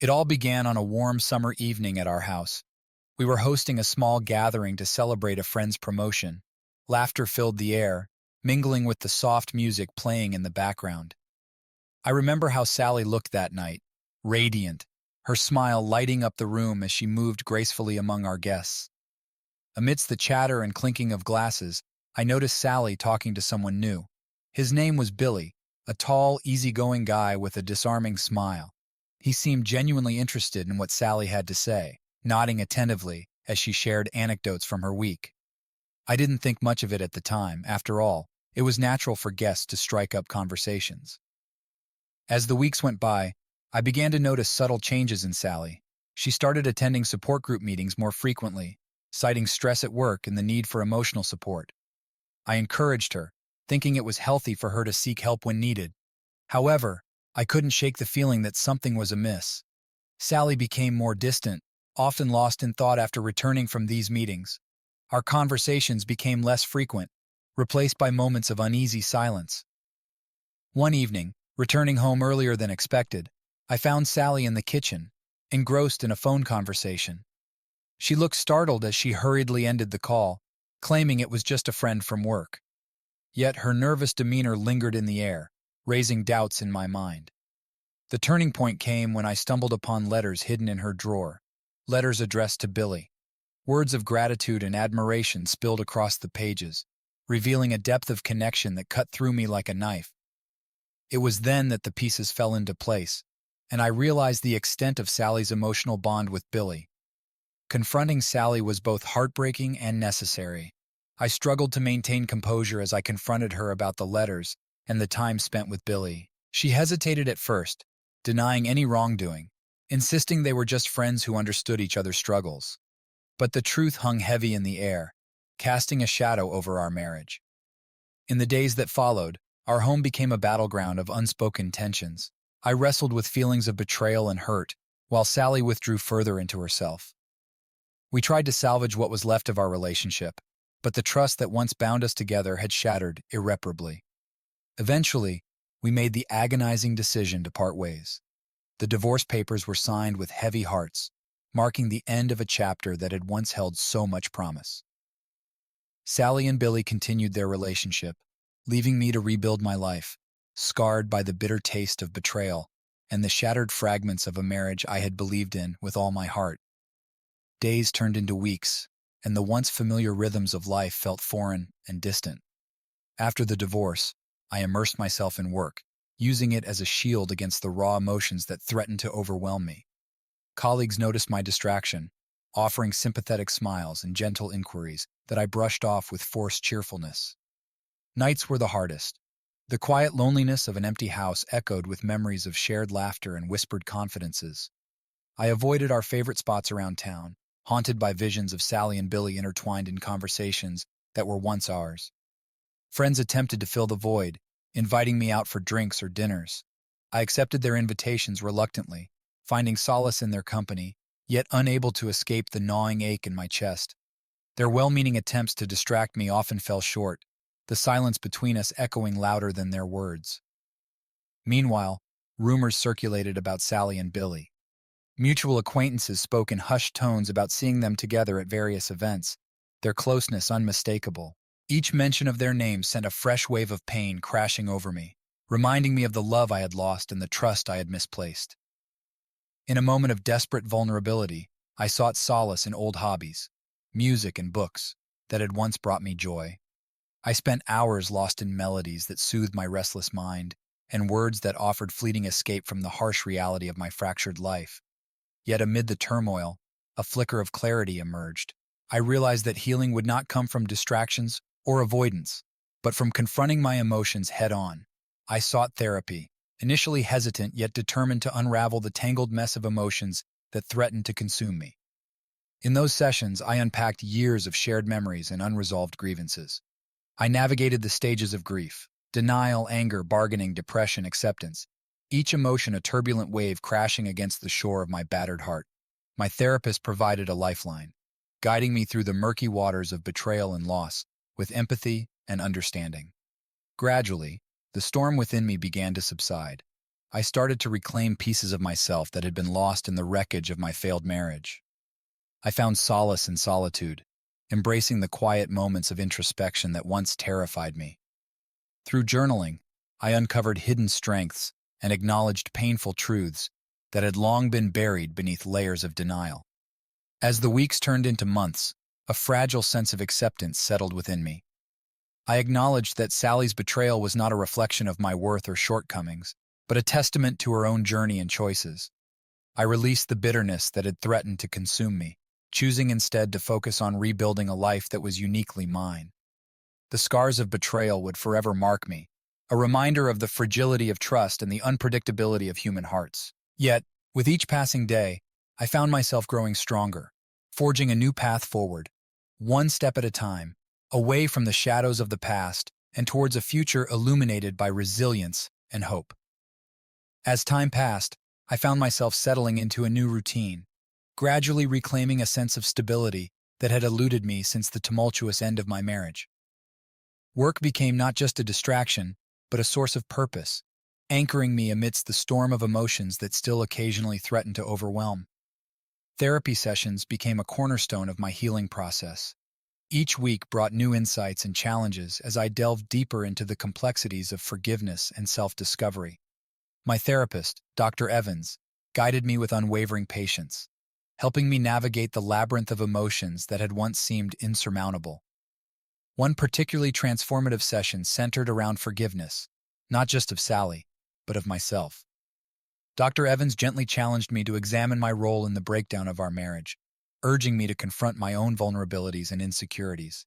It all began on a warm summer evening at our house. We were hosting a small gathering to celebrate a friend's promotion. Laughter filled the air, mingling with the soft music playing in the background. I remember how Sally looked that night, radiant, her smile lighting up the room as she moved gracefully among our guests. Amidst the chatter and clinking of glasses, I noticed Sally talking to someone new. His name was Billy, a tall, easygoing guy with a disarming smile. He seemed genuinely interested in what Sally had to say, nodding attentively as she shared anecdotes from her week. I didn't think much of it at the time. After all, it was natural for guests to strike up conversations. As the weeks went by, I began to notice subtle changes in Sally. She started attending support group meetings more frequently, citing stress at work and the need for emotional support. I encouraged her, thinking it was healthy for her to seek help when needed. However, I couldn't shake the feeling that something was amiss. Sally became more distant, often lost in thought after returning from these meetings. Our conversations became less frequent, replaced by moments of uneasy silence. One evening, returning home earlier than expected, I found Sally in the kitchen, engrossed in a phone conversation. She looked startled as she hurriedly ended the call, claiming it was just a friend from work. Yet her nervous demeanor lingered in the air, raising doubts in my mind. The turning point came when I stumbled upon letters hidden in her drawer, letters addressed to Billy. Words of gratitude and admiration spilled across the pages, revealing a depth of connection that cut through me like a knife. It was then that the pieces fell into place, and I realized the extent of Sally's emotional bond with Billy. Confronting Sally was both heartbreaking and necessary. I struggled to maintain composure as I confronted her about the letters and the time spent with Billy. She hesitated at first, denying any wrongdoing, insisting they were just friends who understood each other's struggles. But the truth hung heavy in the air, casting a shadow over our marriage. In the days that followed, our home became a battleground of unspoken tensions. I wrestled with feelings of betrayal and hurt, while Sally withdrew further into herself. We tried to salvage what was left of our relationship, but the trust that once bound us together had shattered irreparably. Eventually, we made the agonizing decision to part ways. The divorce papers were signed with heavy hearts, marking the end of a chapter that had once held so much promise. Sally and Billy continued their relationship, leaving me to rebuild my life, scarred by the bitter taste of betrayal and the shattered fragments of a marriage I had believed in with all my heart. Days turned into weeks, and the once familiar rhythms of life felt foreign and distant. After the divorce, I immersed myself in work, using it as a shield against the raw emotions that threatened to overwhelm me. Colleagues noticed my distraction, offering sympathetic smiles and gentle inquiries that I brushed off with forced cheerfulness. Nights were the hardest. The quiet loneliness of an empty house echoed with memories of shared laughter and whispered confidences. I avoided our favorite spots around town, haunted by visions of Sally and Billy intertwined in conversations that were once ours. Friends attempted to fill the void, inviting me out for drinks or dinners. I accepted their invitations reluctantly, finding solace in their company, yet unable to escape the gnawing ache in my chest. Their well-meaning attempts to distract me often fell short, the silence between us echoing louder than their words. Meanwhile, rumors circulated about Sally and Billy. Mutual acquaintances spoke in hushed tones about seeing them together at various events, their closeness unmistakable. Each mention of their names sent a fresh wave of pain crashing over me, reminding me of the love I had lost and the trust I had misplaced. In a moment of desperate vulnerability, I sought solace in old hobbies, music and books, that had once brought me joy. I spent hours lost in melodies that soothed my restless mind and words that offered fleeting escape from the harsh reality of my fractured life. Yet amid the turmoil, a flicker of clarity emerged. I realized that healing would not come from distractions or avoidance, but from confronting my emotions head-on. I sought therapy, initially hesitant yet determined to unravel the tangled mess of emotions that threatened to consume me. In those sessions, I unpacked years of shared memories and unresolved grievances. I navigated the stages of grief: denial, anger, bargaining, depression, acceptance, each emotion a turbulent wave crashing against the shore of my battered heart. My therapist provided a lifeline, guiding me through the murky waters of betrayal and loss with empathy and understanding. Gradually, the storm within me began to subside. I started to reclaim pieces of myself that had been lost in the wreckage of my failed marriage. I found solace in solitude, embracing the quiet moments of introspection that once terrified me. Through journaling, I uncovered hidden strengths and acknowledged painful truths that had long been buried beneath layers of denial. As the weeks turned into months, a fragile sense of acceptance settled within me. I acknowledged that Sally's betrayal was not a reflection of my worth or shortcomings, but a testament to her own journey and choices. I released the bitterness that had threatened to consume me, choosing instead to focus on rebuilding a life that was uniquely mine. The scars of betrayal would forever mark me, a reminder of the fragility of trust and the unpredictability of human hearts. Yet, with each passing day, I found myself growing stronger, forging a new path forward, one step at a time, away from the shadows of the past and towards a future illuminated by resilience and hope. As time passed, I found myself settling into a new routine, gradually reclaiming a sense of stability that had eluded me since the tumultuous end of my marriage. Work became not just a distraction, but a source of purpose, anchoring me amidst the storm of emotions that still occasionally threatened to overwhelm. Therapy sessions became a cornerstone of my healing process. Each week brought new insights and challenges as I delved deeper into the complexities of forgiveness and self-discovery. My therapist, Dr. Evans, guided me with unwavering patience, helping me navigate the labyrinth of emotions that had once seemed insurmountable. One particularly transformative session centered around forgiveness, not just of Sally, but of myself. Dr. Evans gently challenged me to examine my role in the breakdown of our marriage, urging me to confront my own vulnerabilities and insecurities.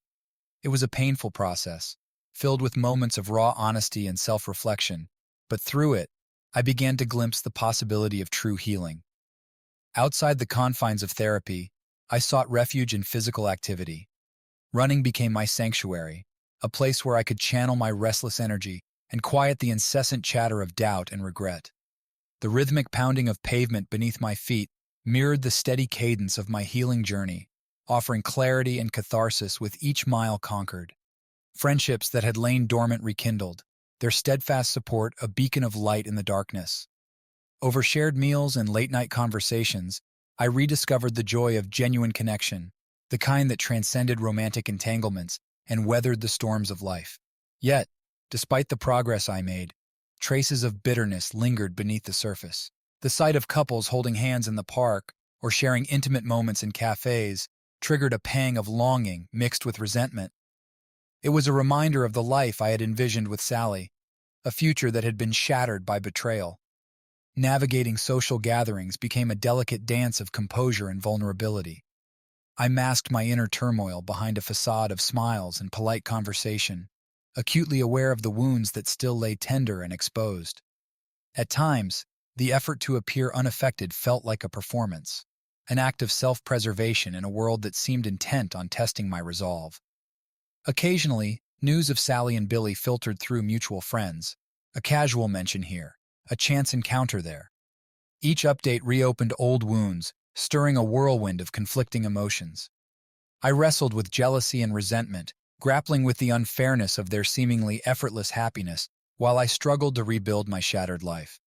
It was a painful process, filled with moments of raw honesty and self-reflection, but through it, I began to glimpse the possibility of true healing. Outside the confines of therapy, I sought refuge in physical activity. Running became my sanctuary, a place where I could channel my restless energy and quiet the incessant chatter of doubt and regret. The rhythmic pounding of pavement beneath my feet mirrored the steady cadence of my healing journey, offering clarity and catharsis with each mile conquered. Friendships that had lain dormant rekindled, their steadfast support a beacon of light in the darkness. Over shared meals and late-night conversations, I rediscovered the joy of genuine connection, the kind that transcended romantic entanglements and weathered the storms of life. Yet, despite the progress I made, traces of bitterness lingered beneath the surface. The sight of couples holding hands in the park or sharing intimate moments in cafes triggered a pang of longing mixed with resentment. It was a reminder of the life I had envisioned with Sally, a future that had been shattered by betrayal. Navigating social gatherings became a delicate dance of composure and vulnerability. I masked my inner turmoil behind a facade of smiles and polite conversation, acutely aware of the wounds that still lay tender and exposed. At times, the effort to appear unaffected felt like a performance, an act of self-preservation in a world that seemed intent on testing my resolve. Occasionally, news of Sally and Billy filtered through mutual friends, a casual mention here, a chance encounter there. Each update reopened old wounds, stirring a whirlwind of conflicting emotions. I wrestled with jealousy and resentment, grappling with the unfairness of their seemingly effortless happiness while I struggled to rebuild my shattered life.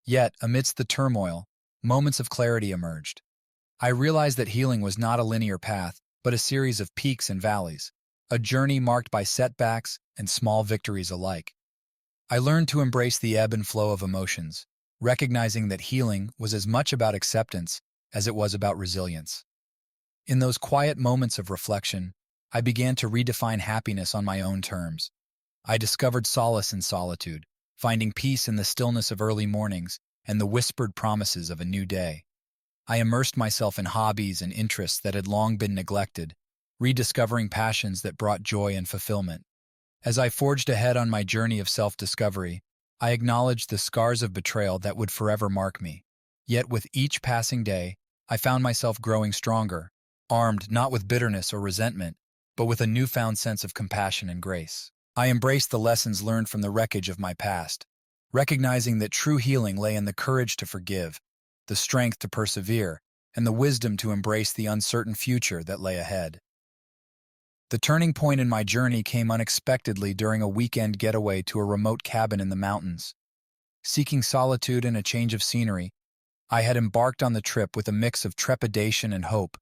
Yet, amidst the turmoil, moments of clarity emerged. I realized that healing was not a linear path, but a series of peaks and valleys, a journey marked by setbacks and small victories alike. I learned to embrace the ebb and flow of emotions, recognizing that healing was as much about acceptance as it was about resilience. In those quiet moments of reflection, I began to redefine happiness on my own terms. I discovered solace in solitude, finding peace in the stillness of early mornings and the whispered promises of a new day. I immersed myself in hobbies and interests that had long been neglected, rediscovering passions that brought joy and fulfillment. As I forged ahead on my journey of self-discovery, I acknowledged the scars of betrayal that would forever mark me. Yet with each passing day, I found myself growing stronger, armed not with bitterness or resentment, but with a newfound sense of compassion and grace. I embraced the lessons learned from the wreckage of my past, recognizing that true healing lay in the courage to forgive, the strength to persevere, and the wisdom to embrace the uncertain future that lay ahead. The turning point in my journey came unexpectedly during a weekend getaway to a remote cabin in the mountains. Seeking solitude and a change of scenery, I had embarked on the trip with a mix of trepidation and hope,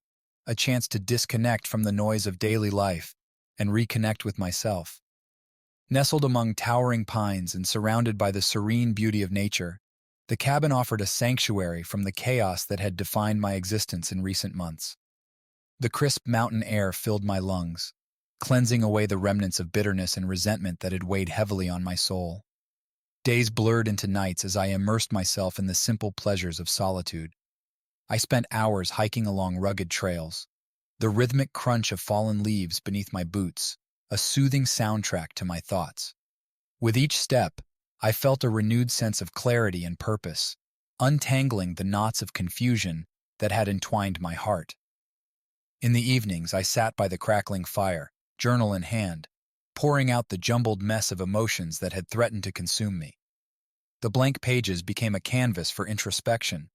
a chance to disconnect from the noise of daily life and reconnect with myself. Nestled among towering pines and surrounded by the serene beauty of nature, the cabin offered a sanctuary from the chaos that had defined my existence in recent months. The crisp mountain air filled my lungs, cleansing away the remnants of bitterness and resentment that had weighed heavily on my soul. Days blurred into nights as I immersed myself in the simple pleasures of solitude. I spent hours hiking along rugged trails, the rhythmic crunch of fallen leaves beneath my boots, a soothing soundtrack to my thoughts. With each step, I felt a renewed sense of clarity and purpose, untangling the knots of confusion that had entwined my heart. In the evenings, I sat by the crackling fire, journal in hand, pouring out the jumbled mess of emotions that had threatened to consume me. The blank pages became a canvas for introspection,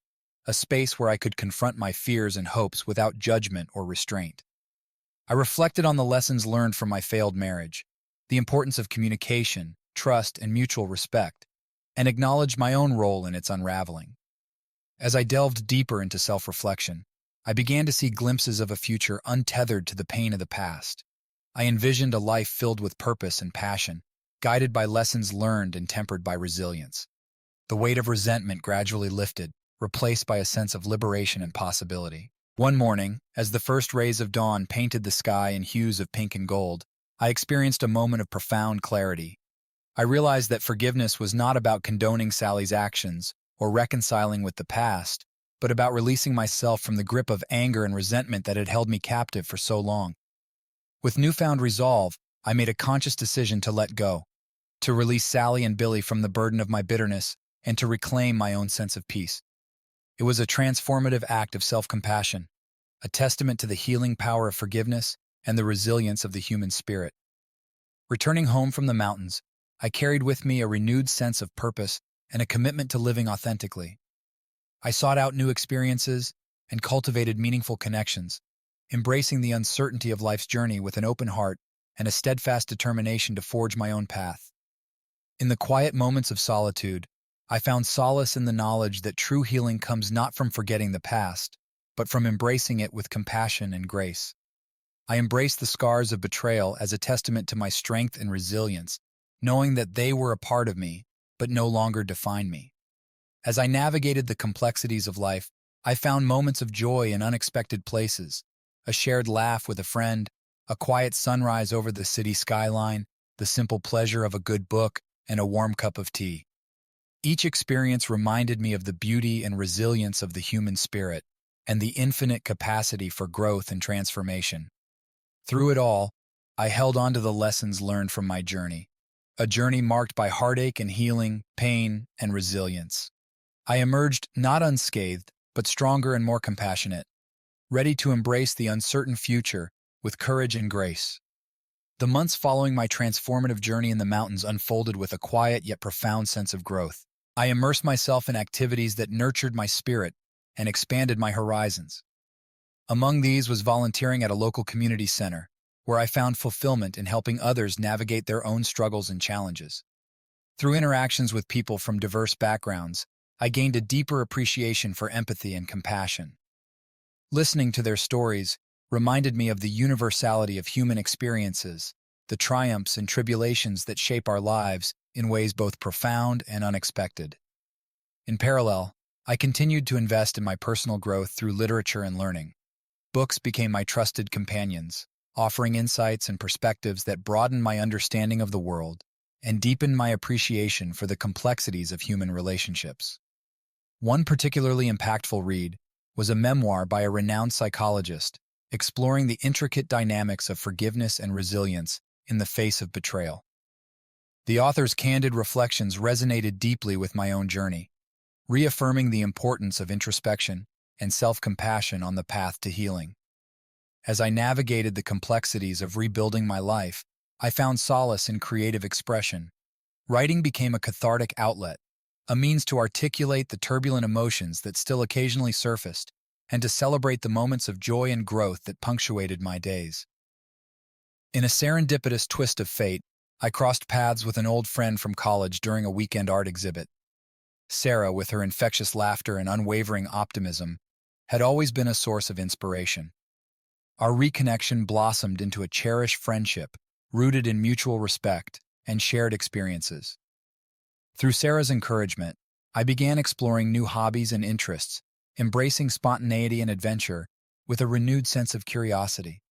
a space where I could confront my fears and hopes without judgment or restraint. I reflected on the lessons learned from my failed marriage, the importance of communication, trust, and mutual respect, and acknowledged my own role in its unraveling. As I delved deeper into self-reflection, I began to see glimpses of a future untethered to the pain of the past. I envisioned a life filled with purpose and passion, guided by lessons learned and tempered by resilience. The weight of resentment gradually lifted, replaced by a sense of liberation and possibility. One morning, as the first rays of dawn painted the sky in hues of pink and gold, I experienced a moment of profound clarity. I realized that forgiveness was not about condoning Sally's actions or reconciling with the past, but about releasing myself from the grip of anger and resentment that had held me captive for so long. With newfound resolve, I made a conscious decision to let go, to release Sally and Billy from the burden of my bitterness, and to reclaim my own sense of peace. It was a transformative act of self-compassion, a testament to the healing power of forgiveness and the resilience of the human spirit. Returning home from the mountains, I carried with me a renewed sense of purpose and a commitment to living authentically. I sought out new experiences and cultivated meaningful connections, embracing the uncertainty of life's journey with an open heart and a steadfast determination to forge my own path. In the quiet moments of solitude, I found solace in the knowledge that true healing comes not from forgetting the past, but from embracing it with compassion and grace. I embraced the scars of betrayal as a testament to my strength and resilience, knowing that they were a part of me, but no longer define me. As I navigated the complexities of life, I found moments of joy in unexpected places, a shared laugh with a friend, a quiet sunrise over the city skyline, the simple pleasure of a good book, and a warm cup of tea. Each experience reminded me of the beauty and resilience of the human spirit and the infinite capacity for growth and transformation. Through it all, I held on to the lessons learned from my journey, a journey marked by heartache and healing, pain and resilience. I emerged not unscathed, but stronger and more compassionate, ready to embrace the uncertain future with courage and grace. The months following my transformative journey in the mountains unfolded with a quiet yet profound sense of growth. I immersed myself in activities that nurtured my spirit and expanded my horizons. Among these was volunteering at a local community center, where I found fulfillment in helping others navigate their own struggles and challenges. Through interactions with people from diverse backgrounds, I gained a deeper appreciation for empathy and compassion. Listening to their stories reminded me of the universality of human experiences, the triumphs and tribulations that shape our lives in ways both profound and unexpected. In parallel, I continued to invest in my personal growth through literature and learning. Books became my trusted companions, offering insights and perspectives that broadened my understanding of the world and deepened my appreciation for the complexities of human relationships. One particularly impactful read was a memoir by a renowned psychologist exploring the intricate dynamics of forgiveness and resilience in the face of betrayal. The author's candid reflections resonated deeply with my own journey, reaffirming the importance of introspection and self-compassion on the path to healing. As I navigated the complexities of rebuilding my life, I found solace in creative expression. Writing became a cathartic outlet, a means to articulate the turbulent emotions that still occasionally surfaced, and to celebrate the moments of joy and growth that punctuated my days. In a serendipitous twist of fate, I crossed paths with an old friend from college during a weekend art exhibit. Sarah, with her infectious laughter and unwavering optimism, had always been a source of inspiration. Our reconnection blossomed into a cherished friendship rooted in mutual respect and shared experiences. Through Sarah's encouragement, I began exploring new hobbies and interests, embracing spontaneity and adventure with a renewed sense of curiosity.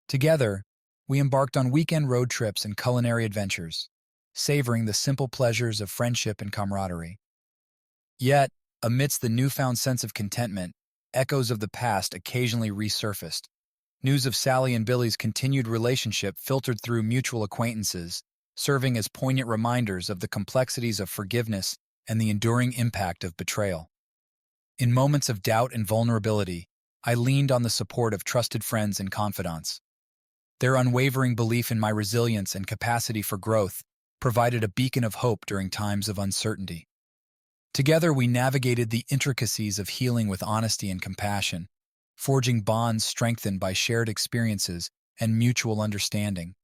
Together, we embarked on weekend road trips and culinary adventures, savoring the simple pleasures of friendship and camaraderie. Yet, amidst the newfound sense of contentment, echoes of the past occasionally resurfaced. News of Sally and Billy's continued relationship filtered through mutual acquaintances, serving as poignant reminders of the complexities of forgiveness and the enduring impact of betrayal. In moments of doubt and vulnerability, I leaned on the support of trusted friends and confidants. Their unwavering belief in my resilience and capacity for growth provided a beacon of hope during times of uncertainty. Together, we navigated the intricacies of healing with honesty and compassion, forging bonds strengthened by shared experiences and mutual understanding.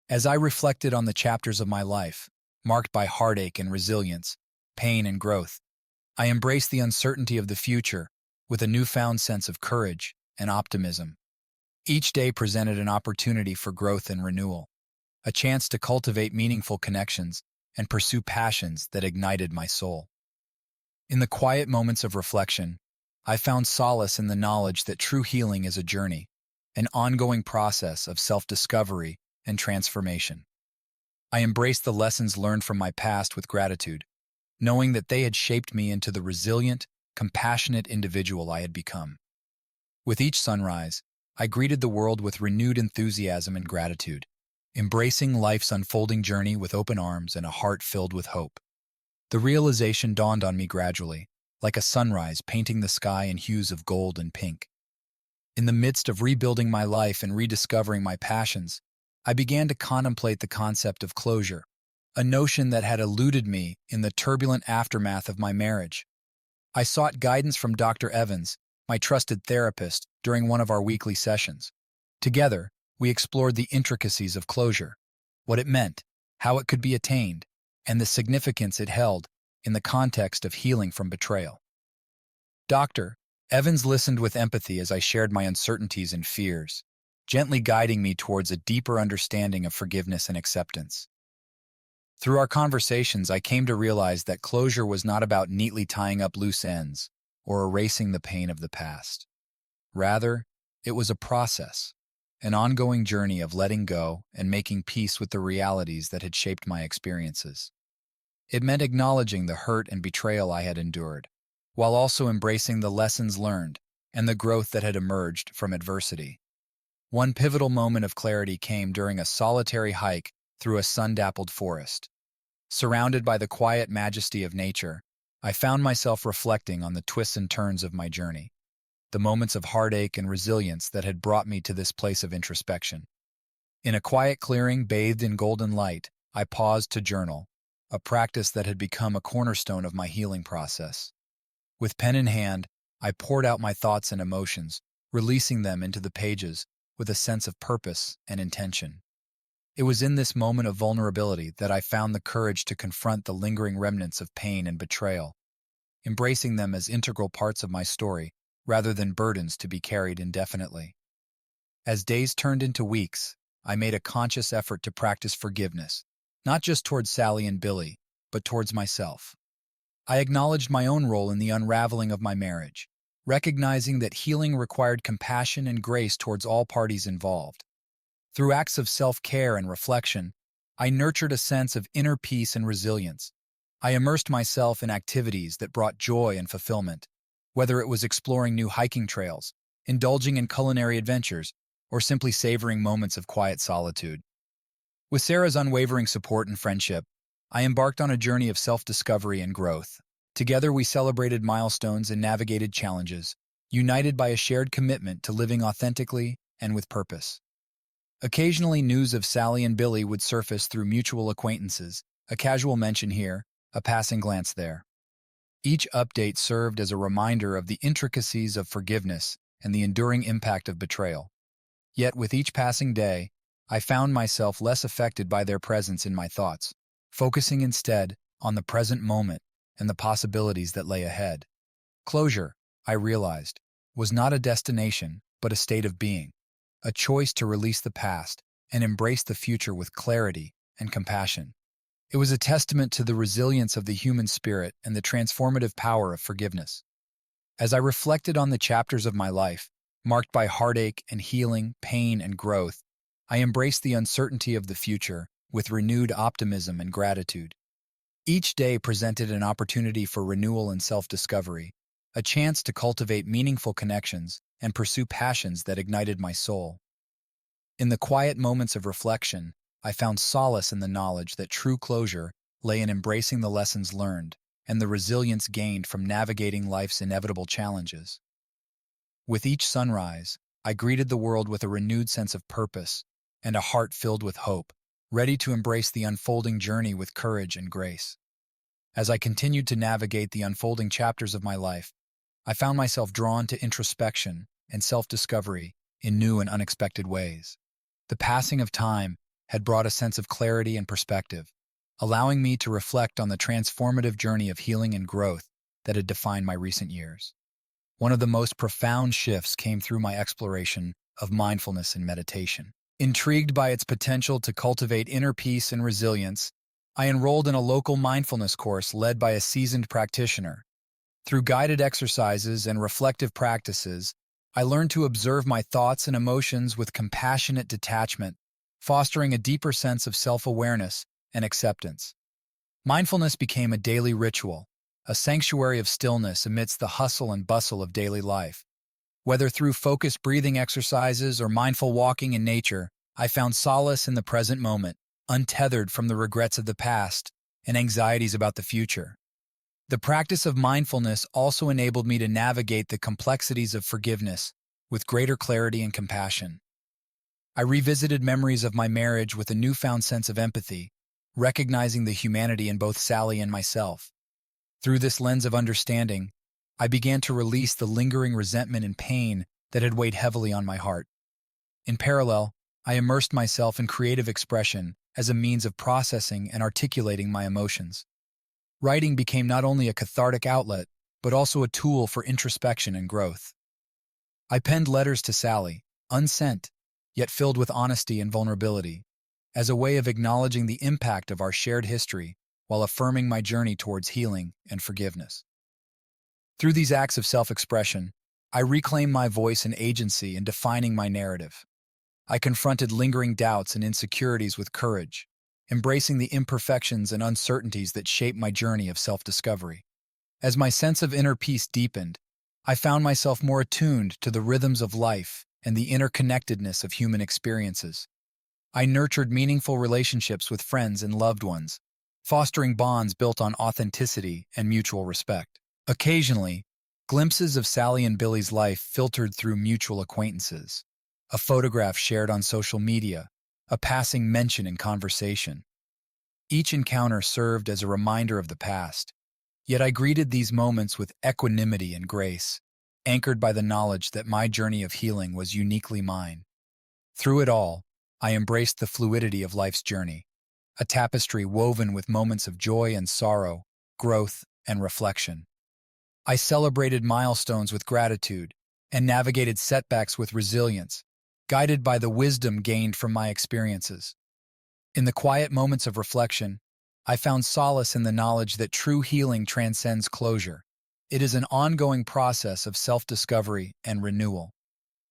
As I reflected on the chapters of my life, marked by heartache and resilience, pain and growth, I embraced the uncertainty of the future with a newfound sense of courage and optimism. Each day presented an opportunity for growth and renewal, a chance to cultivate meaningful connections and pursue passions that ignited my soul. In the quiet moments of reflection, I found solace in the knowledge that true healing is a journey, an ongoing process of self-discovery and transformation. I embraced the lessons learned from my past with gratitude, knowing that they had shaped me into the resilient, compassionate individual I had become. With each sunrise, I greeted the world with renewed enthusiasm and gratitude, embracing life's unfolding journey with open arms and a heart filled with hope. The realization dawned on me gradually, like a sunrise painting the sky in hues of gold and pink. In the midst of rebuilding my life and rediscovering my passions, I began to contemplate the concept of closure, a notion that had eluded me in the turbulent aftermath of my marriage. I sought guidance from Dr. Evans, my trusted therapist, during one of our weekly sessions. Together, we explored the intricacies of closure, what it meant, how it could be attained, and the significance it held in the context of healing from betrayal. Dr. Evans listened with empathy as I shared my uncertainties and fears, gently guiding me towards a deeper understanding of forgiveness and acceptance. Through our conversations, I came to realize that closure was not about neatly tying up loose ends or erasing the pain of the past. Rather, it was a process, an ongoing journey of letting go and making peace with the realities that had shaped my experiences. It meant acknowledging the hurt and betrayal I had endured, while also embracing the lessons learned and the growth that had emerged from adversity. One pivotal moment of clarity came during a solitary hike through a sun-dappled forest. Surrounded by the quiet majesty of nature, I found myself reflecting on the twists and turns of my journey, the moments of heartache and resilience that had brought me to this place of introspection. In a quiet clearing bathed in golden light, I paused to journal, a practice that had become a cornerstone of my healing process. With pen in hand, I poured out my thoughts and emotions, releasing them into the pages with a sense of purpose and intention. It was in this moment of vulnerability that I found the courage to confront the lingering remnants of pain and betrayal, embracing them as integral parts of my story rather than burdens to be carried indefinitely. As days turned into weeks, I made a conscious effort to practice forgiveness, not just towards Sally and Billy, but towards myself. I acknowledged my own role in the unraveling of my marriage, recognizing that healing required compassion and grace towards all parties involved. Through acts of self-care and reflection, I nurtured a sense of inner peace and resilience. I immersed myself in activities that brought joy and fulfillment, whether it was exploring new hiking trails, indulging in culinary adventures, or simply savoring moments of quiet solitude. With Sarah's unwavering support and friendship, I embarked on a journey of self-discovery and growth. Together, we celebrated milestones and navigated challenges, united by a shared commitment to living authentically and with purpose. Occasionally, news of Sally and Billy would surface through mutual acquaintances, a casual mention here, a passing glance there. Each update served as a reminder of the intricacies of forgiveness and the enduring impact of betrayal. Yet, with each passing day, I found myself less affected by their presence in my thoughts, focusing instead on the present moment and the possibilities that lay ahead. Closure, I realized, was not a destination, but a state of being, a choice to release the past and embrace the future with clarity and compassion. It was a testament to the resilience of the human spirit and the transformative power of forgiveness. As I reflected on the chapters of my life, marked by heartache and healing, pain and growth, I embraced the uncertainty of the future with renewed optimism and gratitude. Each day presented an opportunity for renewal and self-discovery, a chance to cultivate meaningful connections and pursue passions that ignited my soul. In the quiet moments of reflection, I found solace in the knowledge that true closure lay in embracing the lessons learned and the resilience gained from navigating life's inevitable challenges. With each sunrise, I greeted the world with a renewed sense of purpose and a heart filled with hope, ready to embrace the unfolding journey with courage and grace. As I continued to navigate the unfolding chapters of my life, I found myself drawn to introspection and self-discovery in new and unexpected ways. The passing of time had brought a sense of clarity and perspective, allowing me to reflect on the transformative journey of healing and growth that had defined my recent years. One of the most profound shifts came through my exploration of mindfulness and meditation. Intrigued by its potential to cultivate inner peace and resilience, I enrolled in a local mindfulness course led by a seasoned practitioner. Through guided exercises and reflective practices, I learned to observe my thoughts and emotions with compassionate detachment, fostering a deeper sense of self-awareness and acceptance. Mindfulness became a daily ritual, a sanctuary of stillness amidst the hustle and bustle of daily life. Whether through focused breathing exercises or mindful walking in nature, I found solace in the present moment, untethered from the regrets of the past and anxieties about the future. The practice of mindfulness also enabled me to navigate the complexities of forgiveness with greater clarity and compassion. I revisited memories of my marriage with a newfound sense of empathy, recognizing the humanity in both Sally and myself. Through this lens of understanding, I began to release the lingering resentment and pain that had weighed heavily on my heart. In parallel, I immersed myself in creative expression as a means of processing and articulating my emotions. Writing became not only a cathartic outlet, but also a tool for introspection and growth. I penned letters to Sally, unsent, yet filled with honesty and vulnerability, as a way of acknowledging the impact of our shared history while affirming my journey towards healing and forgiveness. Through these acts of self-expression, I reclaimed my voice and agency in defining my narrative. I confronted lingering doubts and insecurities with courage, embracing the imperfections and uncertainties that shaped my journey of self-discovery. As my sense of inner peace deepened, I found myself more attuned to the rhythms of life and the interconnectedness of human experiences. I nurtured meaningful relationships with friends and loved ones, fostering bonds built on authenticity and mutual respect. Occasionally, glimpses of Sally and Billy's life filtered through mutual acquaintances, a photograph shared on social media, a passing mention in conversation. Each encounter served as a reminder of the past, yet I greeted these moments with equanimity and grace, anchored by the knowledge that my journey of healing was uniquely mine. Through it all, I embraced the fluidity of life's journey, a tapestry woven with moments of joy and sorrow, growth and reflection. I celebrated milestones with gratitude and navigated setbacks with resilience, guided by the wisdom gained from my experiences. In the quiet moments of reflection, I found solace in the knowledge that true healing transcends closure. It is an ongoing process of self-discovery and renewal.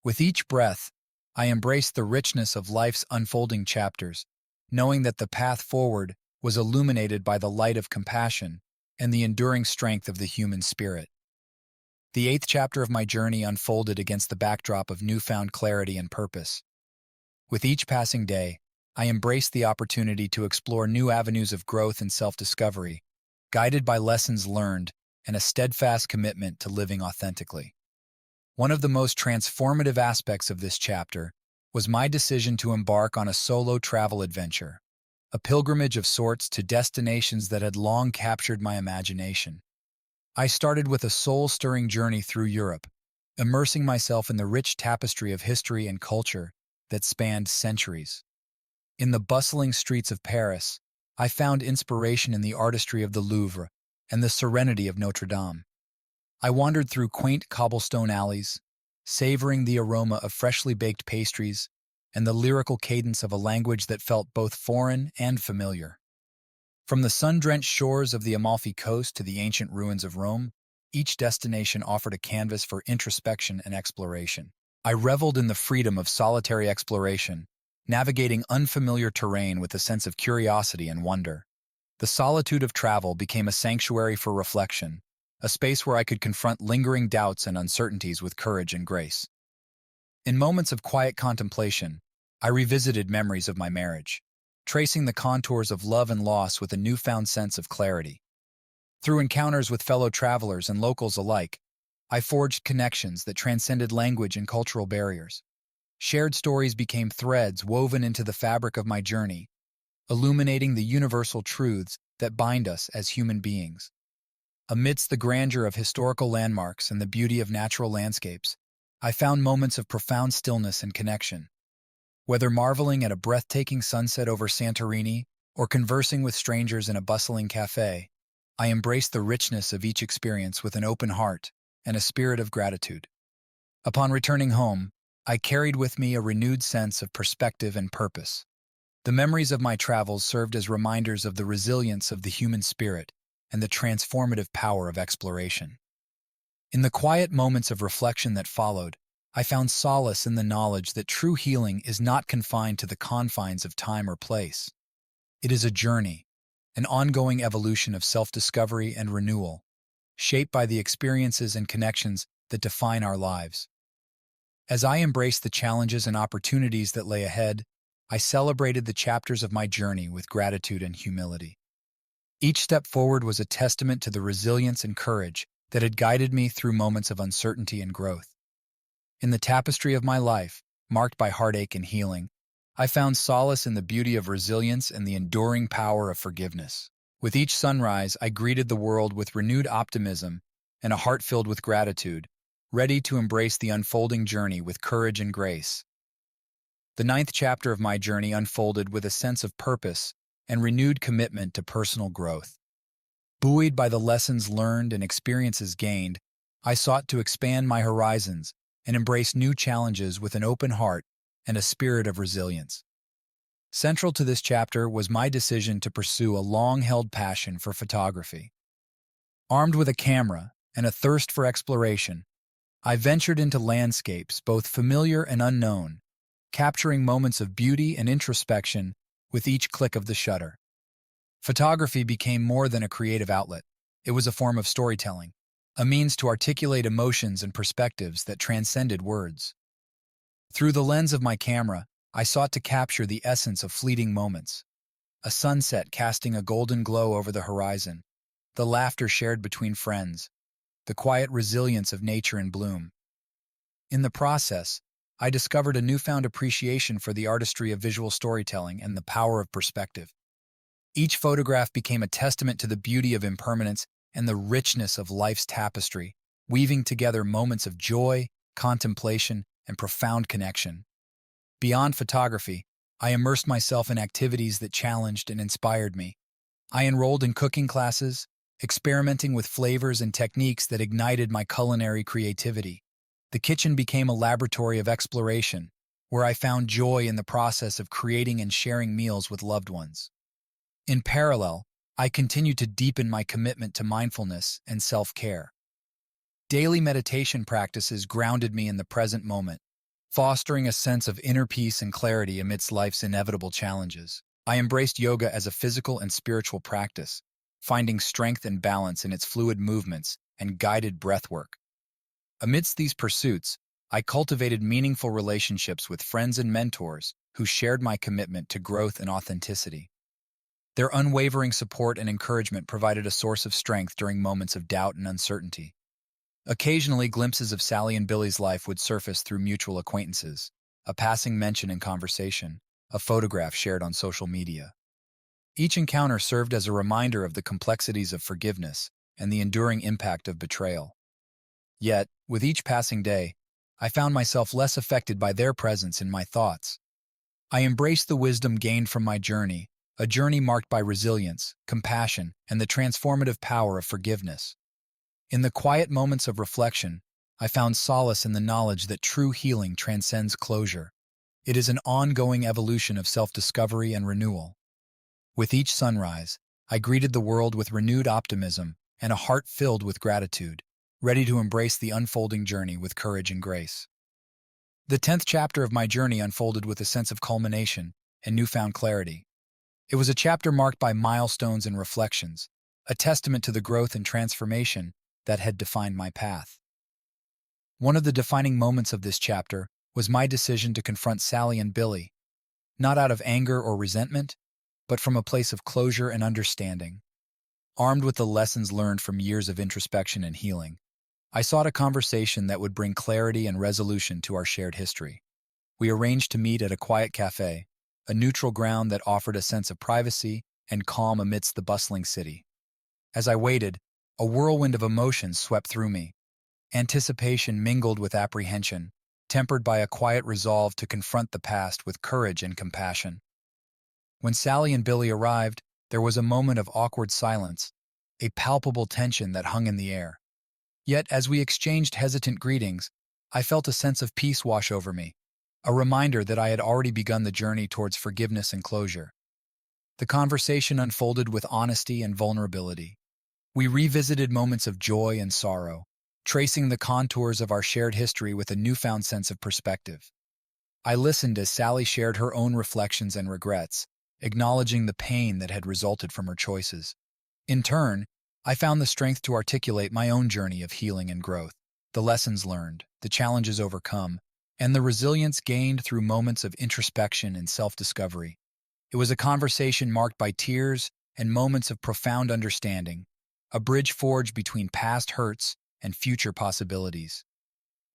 With each breath, I embraced the richness of life's unfolding chapters, knowing that the path forward was illuminated by the light of compassion and the enduring strength of the human spirit. The 8th chapter of my journey unfolded against the backdrop of newfound clarity and purpose. With each passing day, I embraced the opportunity to explore new avenues of growth and self-discovery, guided by lessons learned and a steadfast commitment to living authentically. One of the most transformative aspects of this chapter was my decision to embark on a solo travel adventure, a pilgrimage of sorts to destinations that had long captured my imagination. I started with a soul-stirring journey through Europe, immersing myself in the rich tapestry of history and culture that spanned centuries. In the bustling streets of Paris, I found inspiration in the artistry of the Louvre and the serenity of Notre Dame. I wandered through quaint cobblestone alleys, savoring the aroma of freshly baked pastries and the lyrical cadence of a language that felt both foreign and familiar. From the sun-drenched shores of the Amalfi Coast to the ancient ruins of Rome, each destination offered a canvas for introspection and exploration. I reveled in the freedom of solitary exploration, navigating unfamiliar terrain with a sense of curiosity and wonder. The solitude of travel became a sanctuary for reflection, a space where I could confront lingering doubts and uncertainties with courage and grace. In moments of quiet contemplation, I revisited memories of my marriage, tracing the contours of love and loss with a newfound sense of clarity. Through encounters with fellow travelers and locals alike, I forged connections that transcended language and cultural barriers. Shared stories became threads woven into the fabric of my journey, illuminating the universal truths that bind us as human beings. Amidst the grandeur of historical landmarks and the beauty of natural landscapes, I found moments of profound stillness and connection. Whether marveling at a breathtaking sunset over Santorini or conversing with strangers in a bustling cafe, I embraced the richness of each experience with an open heart and a spirit of gratitude. Upon returning home, I carried with me a renewed sense of perspective and purpose. The memories of my travels served as reminders of the resilience of the human spirit and the transformative power of exploration. In the quiet moments of reflection that followed, I found solace in the knowledge that true healing is not confined to the confines of time or place. It is a journey, an ongoing evolution of self-discovery and renewal, shaped by the experiences and connections that define our lives. As I embraced the challenges and opportunities that lay ahead, I celebrated the chapters of my journey with gratitude and humility. Each step forward was a testament to the resilience and courage that had guided me through moments of uncertainty and growth. In the tapestry of my life, marked by heartache and healing, I found solace in the beauty of resilience and the enduring power of forgiveness. With each sunrise, I greeted the world with renewed optimism and a heart filled with gratitude, ready to embrace the unfolding journey with courage and grace. The ninth chapter of my journey unfolded with a sense of purpose and renewed commitment to personal growth. Buoyed by the lessons learned and experiences gained, I sought to expand my horizons and embrace new challenges with an open heart and a spirit of resilience. Central to this chapter was my decision to pursue a long-held passion for photography. Armed with a camera and a thirst for exploration, I ventured into landscapes both familiar and unknown, capturing moments of beauty and introspection with each click of the shutter. Photography became more than a creative outlet. It was a form of storytelling, a means to articulate emotions and perspectives that transcended words. Through the lens of my camera, I sought to capture the essence of fleeting moments. A sunset casting a golden glow over the horizon, the laughter shared between friends, the quiet resilience of nature in bloom. In the process, I discovered a newfound appreciation for the artistry of visual storytelling and the power of perspective. Each photograph became a testament to the beauty of impermanence and the richness of life's tapestry, weaving together moments of joy, contemplation, and profound connection. Beyond photography, I immersed myself in activities that challenged and inspired me. I enrolled in cooking classes, experimenting with flavors and techniques that ignited my culinary creativity. The kitchen became a laboratory of exploration, where I found joy in the process of creating and sharing meals with loved ones. In parallel, I continued to deepen my commitment to mindfulness and self-care. Daily meditation practices grounded me in the present moment, fostering a sense of inner peace and clarity amidst life's inevitable challenges. I embraced yoga as a physical and spiritual practice, finding strength and balance in its fluid movements and guided breathwork. Amidst these pursuits, I cultivated meaningful relationships with friends and mentors who shared my commitment to growth and authenticity. Their unwavering support and encouragement provided a source of strength during moments of doubt and uncertainty. Occasionally, glimpses of Sally and Billy's life would surface through mutual acquaintances, a passing mention in conversation, a photograph shared on social media. Each encounter served as a reminder of the complexities of forgiveness and the enduring impact of betrayal. Yet, with each passing day, I found myself less affected by their presence in my thoughts. I embraced the wisdom gained from my journey, a journey marked by resilience, compassion, and the transformative power of forgiveness. In the quiet moments of reflection, I found solace in the knowledge that true healing transcends closure. It is an ongoing evolution of self-discovery and renewal. With each sunrise, I greeted the world with renewed optimism and a heart filled with gratitude, ready to embrace the unfolding journey with courage and grace. The 10th chapter of my journey unfolded with a sense of culmination and newfound clarity. It was a chapter marked by milestones and reflections, a testament to the growth and transformation that had defined my path. One of the defining moments of this chapter was my decision to confront Sally and Billy, not out of anger or resentment, but from a place of closure and understanding. Armed with the lessons learned from years of introspection and healing, I sought a conversation that would bring clarity and resolution to our shared history. We arranged to meet at a quiet cafe, a neutral ground that offered a sense of privacy and calm amidst the bustling city. As I waited, a whirlwind of emotions swept through me. Anticipation mingled with apprehension, tempered by a quiet resolve to confront the past with courage and compassion. When Sally and Billy arrived, there was a moment of awkward silence, a palpable tension that hung in the air. Yet, as we exchanged hesitant greetings, I felt a sense of peace wash over me, a reminder that I had already begun the journey towards forgiveness and closure. The conversation unfolded with honesty and vulnerability. We revisited moments of joy and sorrow, tracing the contours of our shared history with a newfound sense of perspective. I listened as Sally shared her own reflections and regrets, acknowledging the pain that had resulted from her choices. In turn, I found the strength to articulate my own journey of healing and growth, the lessons learned, the challenges overcome, and the resilience gained through moments of introspection and self-discovery. It was a conversation marked by tears and moments of profound understanding, a bridge forged between past hurts and future possibilities.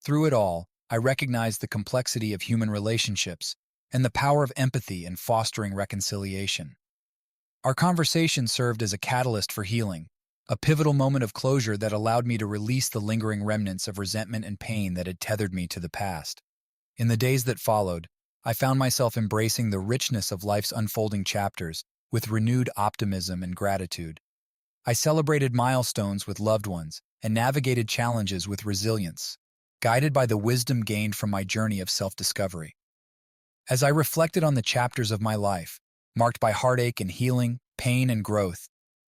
Through it all, I recognized the complexity of human relationships and the power of empathy in fostering reconciliation. Our conversation served as a catalyst for healing, a pivotal moment of closure that allowed me to release the lingering remnants of resentment and pain that had tethered me to the past. In the days that followed, I found myself embracing the richness of life's unfolding chapters with renewed optimism and gratitude. I celebrated milestones with loved ones and navigated challenges with resilience, guided by the wisdom gained from my journey of self-discovery. As I reflected on the chapters of my life, marked by heartache and healing, pain and growth,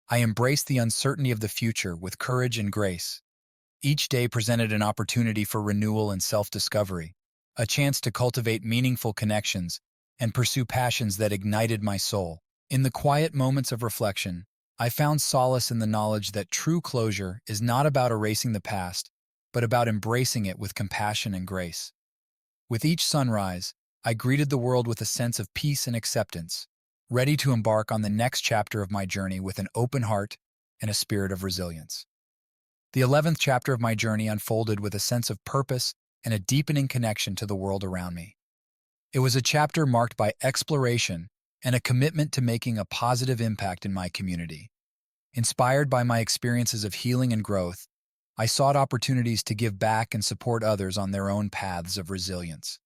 I embraced the uncertainty of the future with courage and grace. Each day presented an opportunity for renewal and self-discovery, a chance to cultivate meaningful connections and pursue passions that ignited my soul. In the quiet moments of reflection, I found solace in the knowledge that true closure is not about erasing the past, but about embracing it with compassion and grace. With each sunrise, I greeted the world with a sense of peace and acceptance, ready to embark on the next chapter of my journey with an open heart and a spirit of resilience. The 11th chapter of my journey unfolded with a sense of purpose and a deepening connection to the world around me. It was a chapter marked by exploration and a commitment to making a positive impact in my community. Inspired by my experiences of healing and growth, I sought opportunities to give back and support others on their own paths of resilience.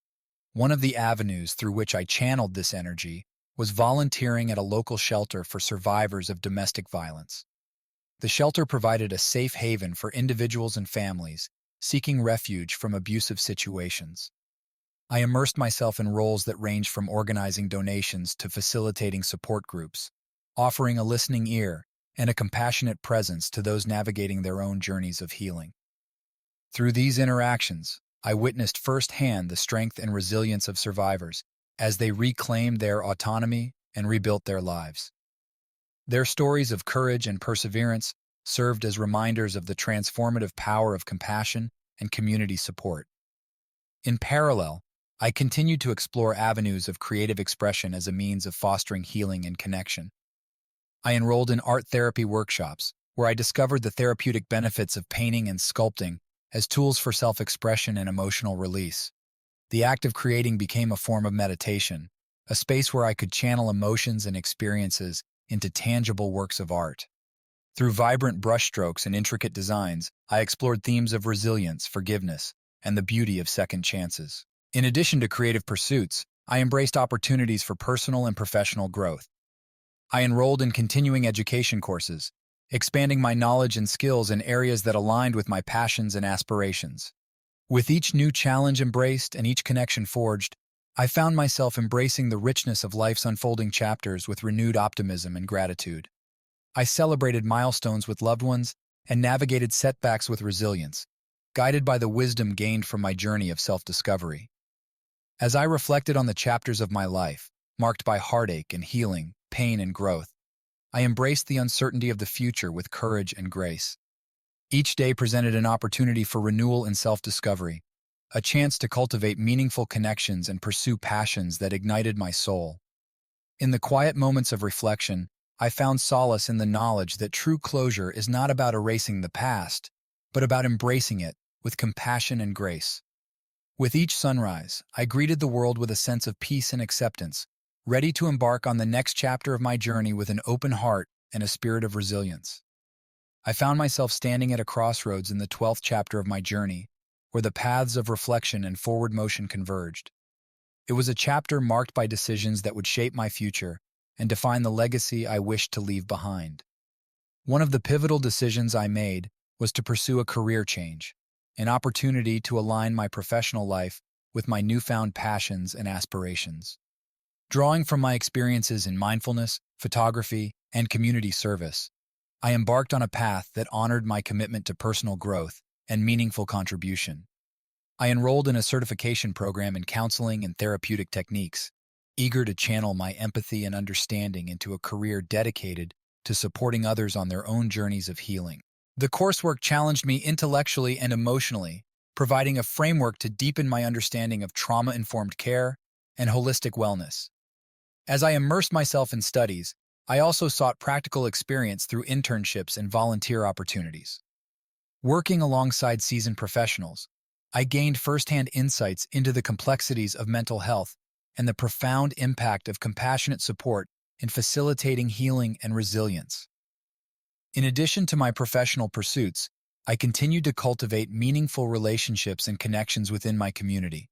One of the avenues through which I channeled this energy was volunteering at a local shelter for survivors of domestic violence. The shelter provided a safe haven for individuals and families seeking refuge from abusive situations. I immersed myself in roles that ranged from organizing donations to facilitating support groups, offering a listening ear and a compassionate presence to those navigating their own journeys of healing. Through these interactions, I witnessed firsthand the strength and resilience of survivors as they reclaimed their autonomy and rebuilt their lives. Their stories of courage and perseverance served as reminders of the transformative power of compassion and community support. In parallel, I continued to explore avenues of creative expression as a means of fostering healing and connection. I enrolled in art therapy workshops, where I discovered the therapeutic benefits of painting and sculpting as tools for self-expression and emotional release. The act of creating became a form of meditation, a space where I could channel emotions and experiences into tangible works of art. Through vibrant brushstrokes and intricate designs, I explored themes of resilience, forgiveness, and the beauty of second chances. In addition to creative pursuits, I embraced opportunities for personal and professional growth. I enrolled in continuing education courses, expanding my knowledge and skills in areas that aligned with my passions and aspirations. With each new challenge embraced and each connection forged, I found myself embracing the richness of life's unfolding chapters with renewed optimism and gratitude. I celebrated milestones with loved ones and navigated setbacks with resilience, guided by the wisdom gained from my journey of self-discovery. As I reflected on the chapters of my life, marked by heartache and healing, pain and growth, I embraced the uncertainty of the future with courage and grace. Each day presented an opportunity for renewal and self-discovery, a chance to cultivate meaningful connections and pursue passions that ignited my soul. In the quiet moments of reflection, I found solace in the knowledge that true closure is not about erasing the past, but about embracing it with compassion and grace. With each sunrise, I greeted the world with a sense of peace and acceptance, ready to embark on the next chapter of my journey with an open heart and a spirit of resilience. I found myself standing at a crossroads in the 12th chapter of my journey, where the paths of reflection and forward motion converged. It was a chapter marked by decisions that would shape my future and define the legacy I wished to leave behind. One of the pivotal decisions I made was to pursue a career change, an opportunity to align my professional life with my newfound passions and aspirations. Drawing from my experiences in mindfulness, photography, and community service, I embarked on a path that honored my commitment to personal growth and meaningful contribution. I enrolled in a certification program in counseling and therapeutic techniques, eager to channel my empathy and understanding into a career dedicated to supporting others on their own journeys of healing. The coursework challenged me intellectually and emotionally, providing a framework to deepen my understanding of trauma-informed care and holistic wellness. As I immersed myself in studies, I also sought practical experience through internships and volunteer opportunities. Working alongside seasoned professionals, I gained firsthand insights into the complexities of mental health and the profound impact of compassionate support in facilitating healing and resilience. In addition to my professional pursuits, I continued to cultivate meaningful relationships and connections within my community.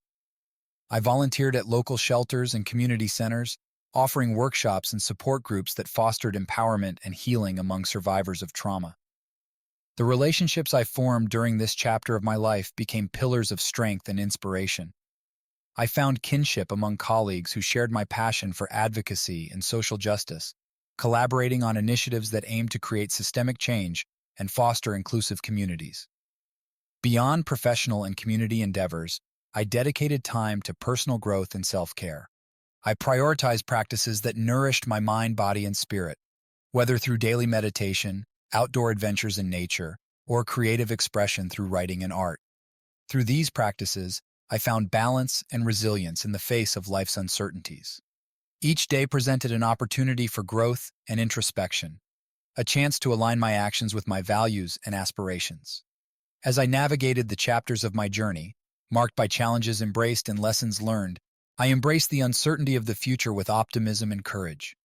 I volunteered at local shelters and community centers, offering workshops and support groups that fostered empowerment and healing among survivors of trauma. The relationships I formed during this chapter of my life became pillars of strength and inspiration. I found kinship among colleagues who shared my passion for advocacy and social justice, collaborating on initiatives that aim to create systemic change and foster inclusive communities. Beyond professional and community endeavors, I dedicated time to personal growth and self-care. I prioritized practices that nourished my mind, body, and spirit, whether through daily meditation, outdoor adventures in nature, or creative expression through writing and art. Through these practices, I found balance and resilience in the face of life's uncertainties. Each day presented an opportunity for growth and introspection, a chance to align my actions with my values and aspirations. As I navigated the chapters of my journey, marked by challenges embraced and lessons learned, I embraced the uncertainty of the future with optimism and courage.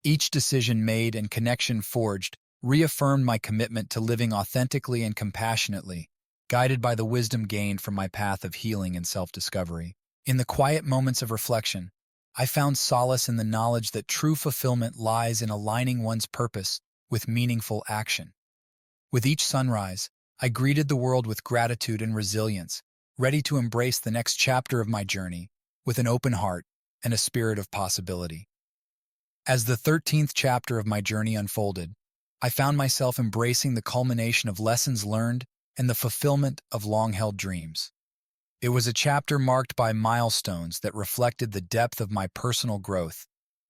Each decision made and connection forged reaffirmed my commitment to living authentically and compassionately, guided by the wisdom gained from my path of healing and self-discovery. In the quiet moments of reflection, I found solace in the knowledge that true fulfillment lies in aligning one's purpose with meaningful action. With each sunrise, I greeted the world with gratitude and resilience, ready to embrace the next chapter of my journey with an open heart and a spirit of possibility. As the 13th chapter of my journey unfolded, I found myself embracing the culmination of lessons learned and the fulfillment of long-held dreams. It was a chapter marked by milestones that reflected the depth of my personal growth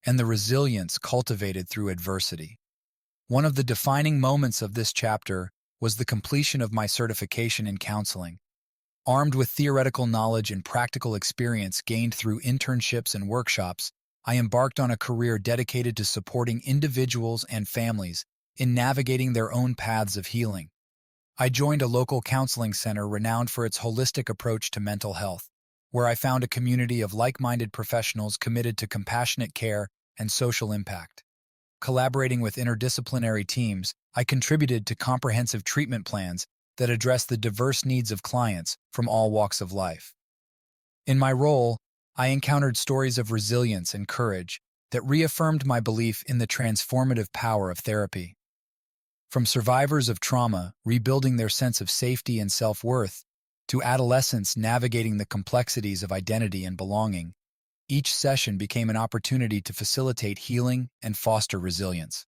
and the resilience cultivated through adversity. One of the defining moments of this chapter was the completion of my certification in counseling. Armed with theoretical knowledge and practical experience gained through internships and workshops, I embarked on a career dedicated to supporting individuals and families in navigating their own paths of healing. I joined a local counseling center renowned for its holistic approach to mental health, where I found a community of like-minded professionals committed to compassionate care and social impact. Collaborating with interdisciplinary teams, I contributed to comprehensive treatment plans that address the diverse needs of clients from all walks of life. In my role, I encountered stories of resilience and courage, that reaffirmed my belief in the transformative power of therapy. From survivors of trauma rebuilding their sense of safety and self-worth, to adolescents navigating the complexities of identity and belonging, each session became an opportunity to facilitate healing and foster resilience.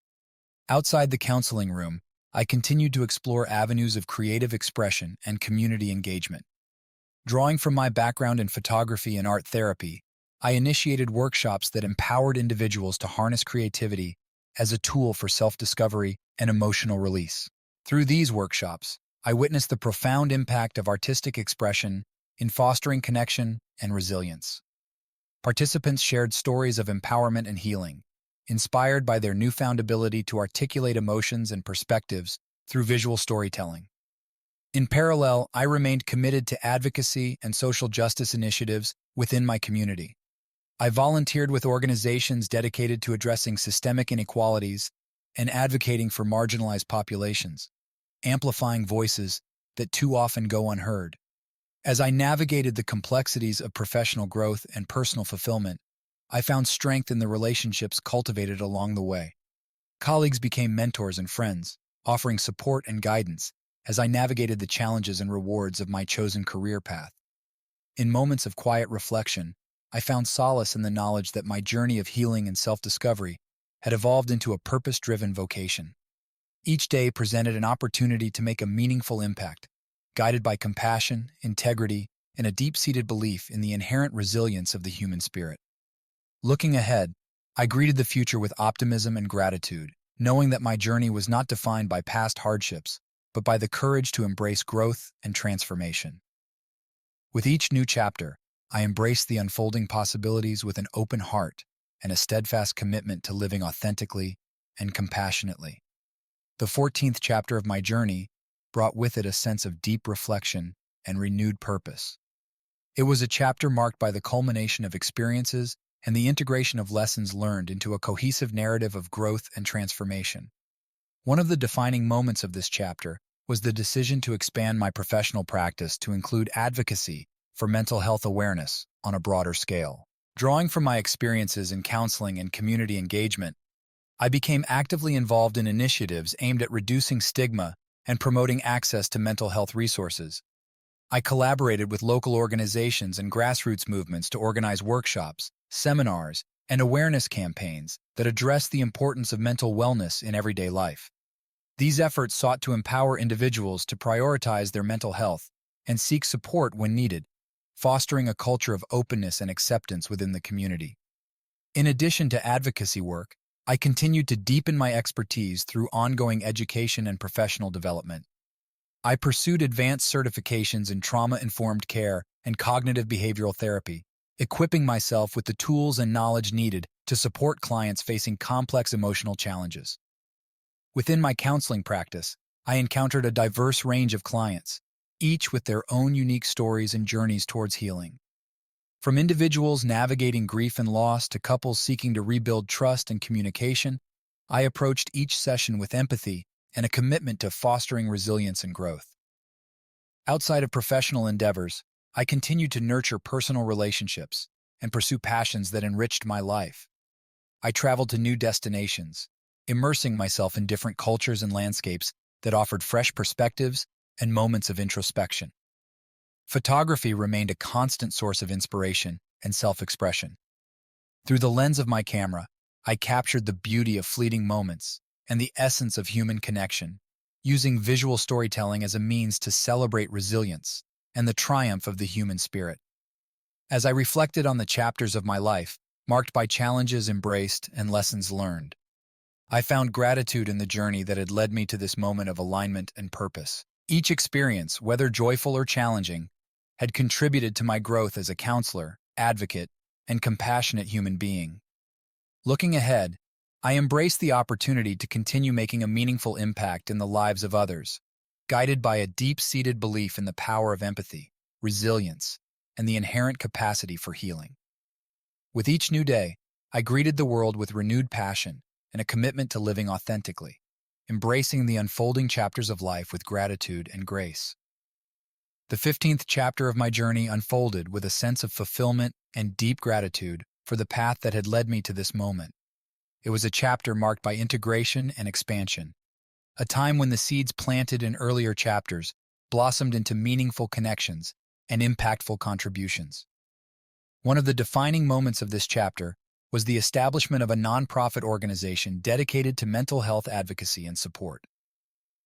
Outside the counseling room, I continued to explore avenues of creative expression and community engagement. Drawing from my background in photography and art therapy, I initiated workshops that empowered individuals to harness creativity as a tool for self-discovery and emotional release. Through these workshops, I witnessed the profound impact of artistic expression in fostering connection and resilience. Participants shared stories of empowerment and healing, inspired by their newfound ability to articulate emotions and perspectives through visual storytelling. In parallel, I remained committed to advocacy and social justice initiatives within my community. I volunteered with organizations dedicated to addressing systemic inequalities and advocating for marginalized populations, amplifying voices that too often go unheard. As I navigated the complexities of professional growth and personal fulfillment, I found strength in the relationships cultivated along the way. Colleagues became mentors and friends, offering support and guidance as I navigated the challenges and rewards of my chosen career path. In moments of quiet reflection, I found solace in the knowledge that my journey of healing and self-discovery had evolved into a purpose-driven vocation. Each day presented an opportunity to make a meaningful impact, guided by compassion, integrity, and a deep-seated belief in the inherent resilience of the human spirit. Looking ahead, I greeted the future with optimism and gratitude, knowing that my journey was not defined by past hardships, but by the courage to embrace growth and transformation. With each new chapter, I embraced the unfolding possibilities with an open heart and a steadfast commitment to living authentically and compassionately. The 14th chapter of my journey brought with it a sense of deep reflection and renewed purpose. It was a chapter marked by the culmination of experiences and the integration of lessons learned into a cohesive narrative of growth and transformation. One of the defining moments of this chapter was the decision to expand my professional practice to include advocacy for mental health awareness on a broader scale. Drawing from my experiences in counseling and community engagement, I became actively involved in initiatives aimed at reducing stigma and promoting access to mental health resources. I collaborated with local organizations and grassroots movements to organize workshops, seminars, and awareness campaigns that address the importance of mental wellness in everyday life. These efforts sought to empower individuals to prioritize their mental health and seek support when needed, fostering a culture of openness and acceptance within the community. In addition to advocacy work, I continued to deepen my expertise through ongoing education and professional development. I pursued advanced certifications in trauma-informed care and cognitive behavioral therapy, equipping myself with the tools and knowledge needed to support clients facing complex emotional challenges. Within my counseling practice, I encountered a diverse range of clients, each with their own unique stories and journeys towards healing. From individuals navigating grief and loss to couples seeking to rebuild trust and communication, I approached each session with empathy and a commitment to fostering resilience and growth. Outside of professional endeavors, I continued to nurture personal relationships and pursue passions that enriched my life. I traveled to new destinations, immersing myself in different cultures and landscapes that offered fresh perspectives and moments of introspection. Photography remained a constant source of inspiration and self-expression. Through the lens of my camera, I captured the beauty of fleeting moments and the essence of human connection, using visual storytelling as a means to celebrate resilience and the triumph of the human spirit. As I reflected on the chapters of my life, marked by challenges embraced and lessons learned, I found gratitude in the journey that had led me to this moment of alignment and purpose. Each experience, whether joyful or challenging, had contributed to my growth as a counselor, advocate, and compassionate human being. Looking ahead, I embrace the opportunity to continue making a meaningful impact in the lives of others, guided by a deep-seated belief in the power of empathy, resilience, and the inherent capacity for healing. With each new day, I greeted the world with renewed passion and a commitment to living authentically, embracing the unfolding chapters of life with gratitude and grace. The 15th chapter of my journey unfolded with a sense of fulfillment and deep gratitude for the path that had led me to this moment. It was a chapter marked by integration and expansion, a time when the seeds planted in earlier chapters blossomed into meaningful connections and impactful contributions. One of the defining moments of this chapter was the establishment of a nonprofit organization dedicated to mental health advocacy and support.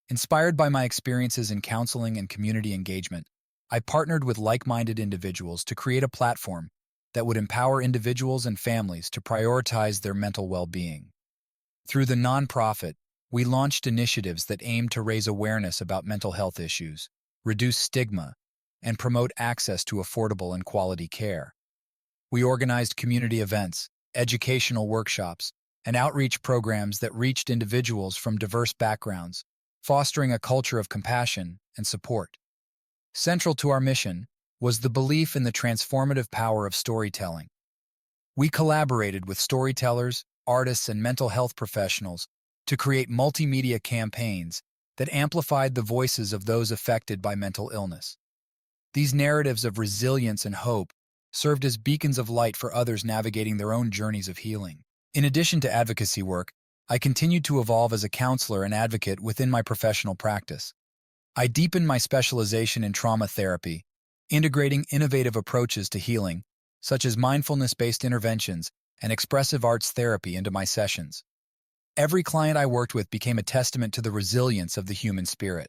Inspired by my experiences in counseling and community engagement, I partnered with like-minded individuals to create a platform that would empower individuals and families to prioritize their mental well-being. Through the nonprofit, we launched initiatives that aimed to raise awareness about mental health issues, reduce stigma, and promote access to affordable and quality care. We organized community events, educational workshops, and outreach programs that reached individuals from diverse backgrounds, fostering a culture of compassion and support. Central to our mission was the belief in the transformative power of storytelling. We collaborated with storytellers, artists, and mental health professionals to create multimedia campaigns that amplified the voices of those affected by mental illness. These narratives of resilience and hope served as beacons of light for others navigating their own journeys of healing. In addition to advocacy work, I continued to evolve as a counselor and advocate within my professional practice. I deepened my specialization in trauma therapy, integrating innovative approaches to healing, such as mindfulness-based interventions and expressive arts therapy into my sessions. Every client I worked with became a testament to the resilience of the human spirit.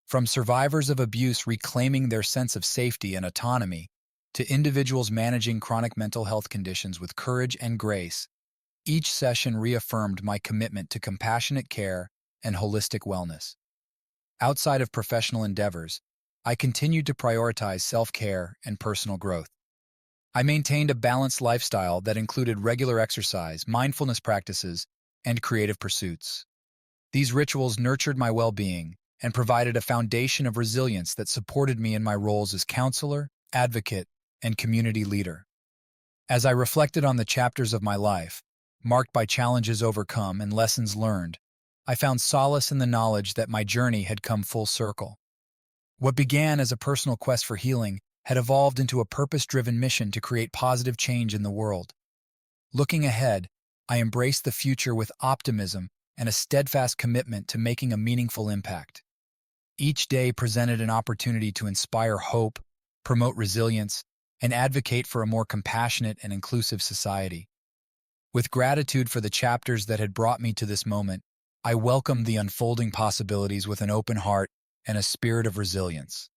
From survivors of abuse reclaiming their sense of safety and autonomy, to individuals managing chronic mental health conditions with courage and grace, each session reaffirmed my commitment to compassionate care and holistic wellness. Outside of professional endeavors, I continued to prioritize self-care and personal growth. I maintained a balanced lifestyle that included regular exercise, mindfulness practices, and creative pursuits. These rituals nurtured my well-being and provided a foundation of resilience that supported me in my roles as counselor, advocate, and community leader. As I reflected on the chapters of my life, marked by challenges overcome and lessons learned, I found solace in the knowledge that my journey had come full circle. What began as a personal quest for healing had evolved into a purpose-driven mission to create positive change in the world. Looking ahead, I embraced the future with optimism and a steadfast commitment to making a meaningful impact. Each day presented an opportunity to inspire hope, promote resilience, and advocate for a more compassionate and inclusive society. With gratitude for the chapters that had brought me to this moment, I welcomed the unfolding possibilities with an open heart and a spirit of resilience.